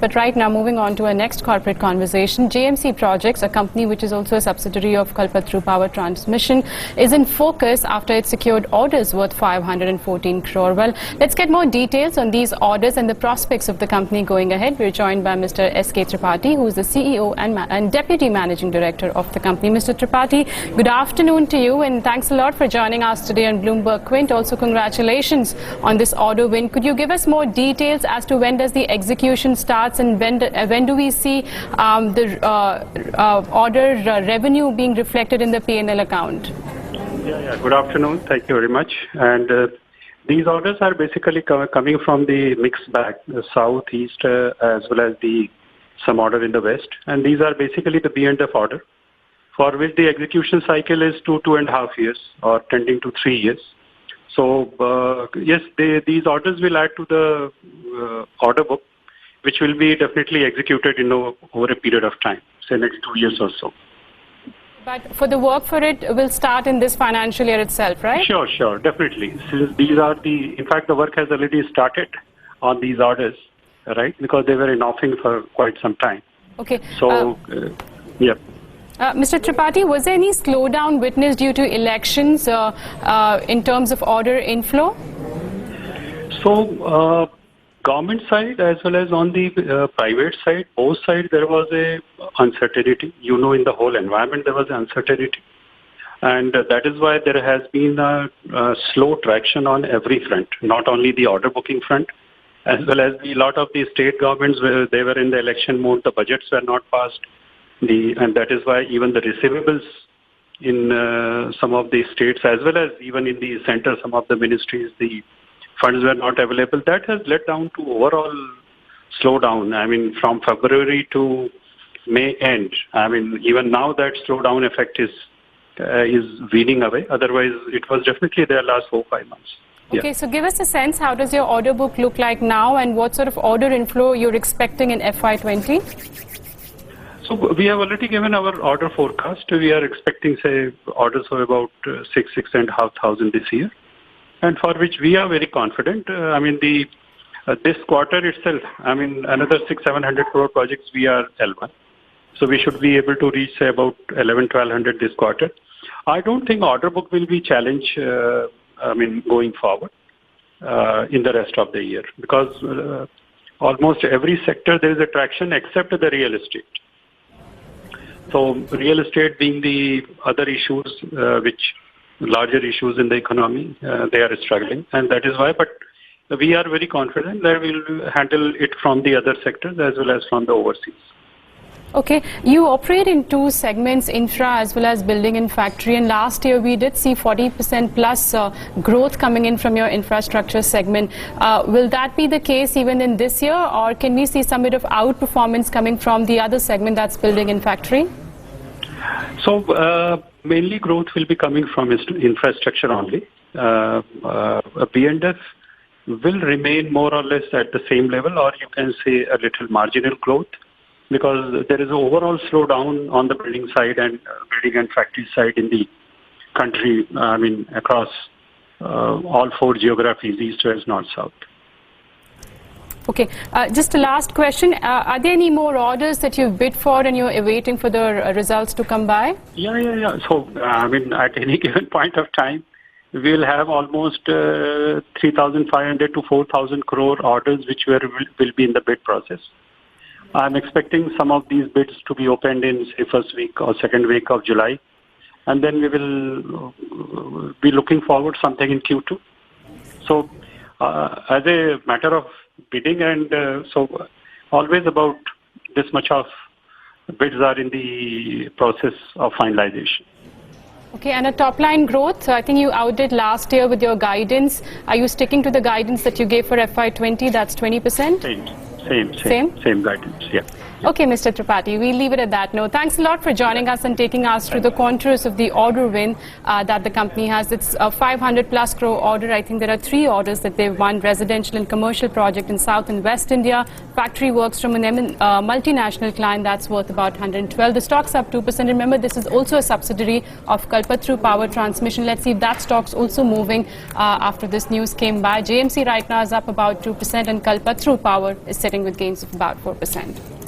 But right now, moving on to our next corporate conversation, JMC Projects, a company which is also a subsidiary of Kalpataru Power Transmission, is in focus after it secured orders worth 514 crore. Well, let's get more details on these orders and the prospects of the company going ahead. We're joined by Mr. SK Tripathi, who is the CEO and Deputy Managing Director of the company. Mr. Tripathi, good afternoon to you, and thanks a lot for joining us today on Bloomberg Quint. Also, congratulations on this order win. Could you give us more details as to when does the execution start? And when do we see the order revenue being reflected in the P&L account? Good afternoon. Thank you very much. And these orders are basically coming from the mixed bag, the south, east, as well as some order in the west. And these are basically the B&F order, for which the execution cycle is 2.5 years, or tending to 3 years. So yes, these orders will add to the order book, which will be definitely executed over a period of time, say next 2 years or so. But for the work for it will start in this financial year itself, right? Sure, definitely. Since these are in fact, the work has already started on these orders, right? Because they were in offering for quite some time. Okay. So, yeah. Mr. Tripathi, was there any slowdown witnessed due to elections in terms of order inflow? So, government side as well as on the private side, both sides there was a uncertainty. In the whole environment there was uncertainty, and that is why there has been a slow traction on every front, not only the order booking front, as well as a lot of the state governments they were in the election mode. The budgets were not passed, and that is why even the receivables in some of the states as well as even in the center, some of the ministries, the funds were not available. That has led down to overall slowdown. I mean, from February to May end. I mean, even now that slowdown effect is weaning away. Otherwise, it was definitely there last 4-5 months. Okay, so give us a sense, how does your order book look like now, and what sort of order inflow you're expecting in FY20? So we have already given our order forecast. We are expecting, say, orders of about 6,500 this year, and for which we are very confident. I mean, this quarter itself, I mean, another 600-700 crore projects we are L1. So we should be able to reach, say, about 1,100-1,200 this quarter. I don't think order book will be challenged, going forward in the rest of the year, because almost every sector there is a traction except the real estate. So real estate being the other issues, which larger issues in the economy, they are struggling, and that is why. But we are very confident that we will handle it from the other sectors as well as from the overseas. Okay, you operate in two segments, infra as well as building and factory, and last year we did see 40% plus growth coming in from your infrastructure segment. Will that be the case even in this year, or can we see some bit of outperformance coming from the other segment, that's building and factory? So mainly growth will be coming from infrastructure only. B&F will remain more or less at the same level, or you can say a little marginal growth, because there is an overall slowdown on the building side and building and factory side in the country, I mean, across all 4 geographies, east, west, north, south. Okay, just a last question. Are there any more orders that you've bid for and you're awaiting for the results to come by? Yeah. So, I mean, at any given point of time, we'll have almost 3,500 to 4,000 crore orders which will be in the bid process. I'm expecting some of these bids to be opened in, say, first week or second week of July. And then we will be looking forward something in Q2. So, as a matter of bidding, and so always about this much of bids are in the process of finalization. Okay, and a top line growth, I think you outdid last year with your guidance. Are you sticking to the guidance that you gave for FY20, that's 20%? Same guidance, yeah. Okay, Mr. Tripathi, we'll leave it at that note. Thanks a lot for joining us and taking us through the contours of the order win that the company has. It's a 500 plus crore order. I think there are 3 orders that they've won: residential and commercial project in South and West India, factory works from a multinational client that's worth about 112. The stock's up 2%. Remember, this is also a subsidiary of Kalpataru Power Transmission. Let's see if that stock's also moving after this news came by. JMC right now is up about 2%, and Kalpataru Power is sitting closing with gains of about 4%.